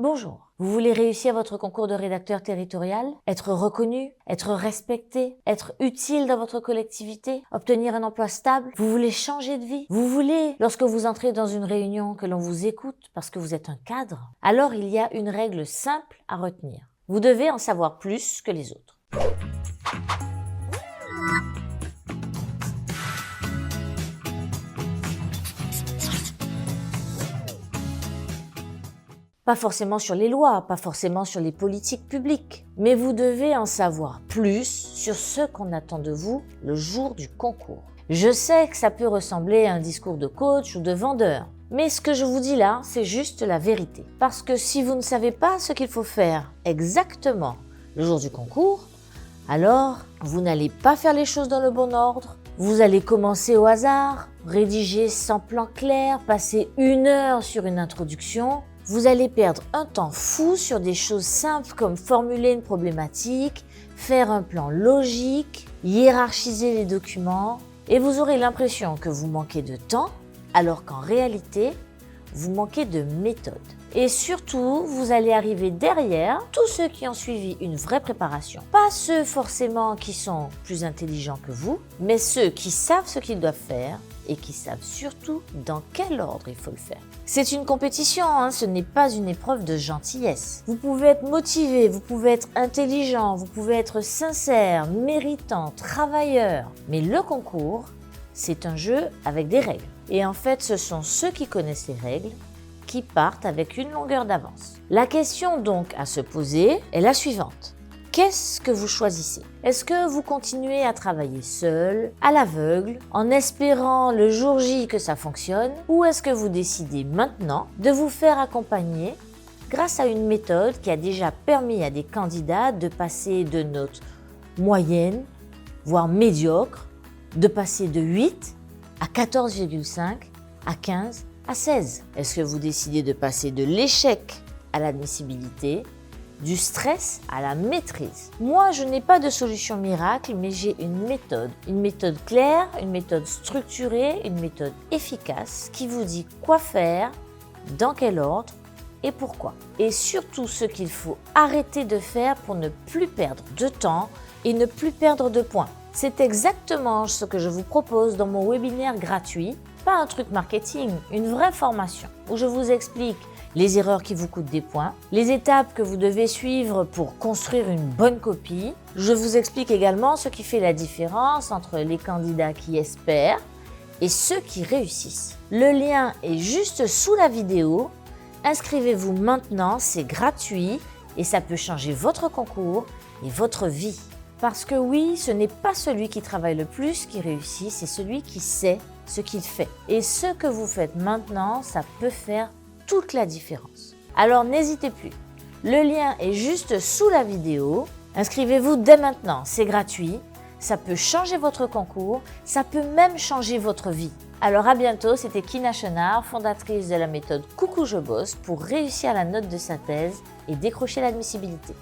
Bonjour. Vous voulez réussir votre concours de rédacteur territorial? Être reconnu? Être respecté? Être utile dans votre collectivité? Obtenir un emploi stable? Vous voulez changer de vie? Vous voulez, lorsque vous entrez dans une réunion, que l'on vous écoute parce que vous êtes un cadre? Alors il y a une règle simple à retenir. Vous devez en savoir plus que les autres. Pas forcément sur les lois, pas forcément sur les politiques publiques, mais vous devez en savoir plus sur ce qu'on attend de vous le jour du concours. Je sais que ça peut ressembler à un discours de coach ou de vendeur, mais ce que je vous dis là, c'est juste la vérité. Parce que si vous ne savez pas ce qu'il faut faire exactement le jour du concours, alors vous n'allez pas faire les choses dans le bon ordre, vous allez commencer au hasard, rédiger sans plan clair, passer 1 heure sur une introduction. Vous allez perdre un temps fou sur des choses simples comme formuler une problématique, faire un plan logique, hiérarchiser les documents, et vous aurez l'impression que vous manquez de temps, alors qu'en réalité, vous manquez de méthode. Et surtout, vous allez arriver derrière tous ceux qui ont suivi une vraie préparation. Pas ceux forcément qui sont plus intelligents que vous, mais ceux qui savent ce qu'ils doivent faire et qui savent surtout dans quel ordre il faut le faire. C'est une compétition, ce n'est pas une épreuve de gentillesse. Vous pouvez être motivé, vous pouvez être intelligent, vous pouvez être sincère, méritant, travailleur. Mais le concours, c'est un jeu avec des règles. Et en fait, ce sont ceux qui connaissent les règles qui partent avec une longueur d'avance. La question donc à se poser est la suivante. Qu'est-ce que vous choisissez? Est-ce que vous continuez à travailler seul, à l'aveugle, en espérant le jour J que ça fonctionne? Ou est-ce que vous décidez maintenant de vous faire accompagner grâce à une méthode qui a déjà permis à des candidats de passer de notes moyennes, voire médiocres, de passer de 8 à 14,5, à 15, à 16? Est-ce que vous décidez de passer de l'échec à l'admissibilité, du stress à la maîtrise? Moi, je n'ai pas de solution miracle, mais j'ai une méthode claire, une méthode structurée, une méthode efficace qui vous dit quoi faire, dans quel ordre et pourquoi. Et surtout ce qu'il faut arrêter de faire pour ne plus perdre de temps et ne plus perdre de points. C'est exactement ce que je vous propose dans mon webinaire gratuit, pas un truc marketing, une vraie formation où je vous explique les erreurs qui vous coûtent des points, les étapes que vous devez suivre pour construire une bonne copie. Je vous explique également ce qui fait la différence entre les candidats qui espèrent et ceux qui réussissent. Le lien est juste sous la vidéo. Inscrivez-vous maintenant, c'est gratuit et ça peut changer votre concours et votre vie. Parce que oui, ce n'est pas celui qui travaille le plus qui réussit, c'est celui qui sait ce qu'il fait. Et ce que vous faites maintenant, ça peut faire toute la différence. Alors n'hésitez plus, le lien est juste sous la vidéo. Inscrivez-vous dès maintenant, c'est gratuit, ça peut changer votre concours, ça peut même changer votre vie. Alors à bientôt, c'était Kina Chenard, fondatrice de la méthode Coucou je bosse pour réussir la note de synthèse et décrocher l'admissibilité.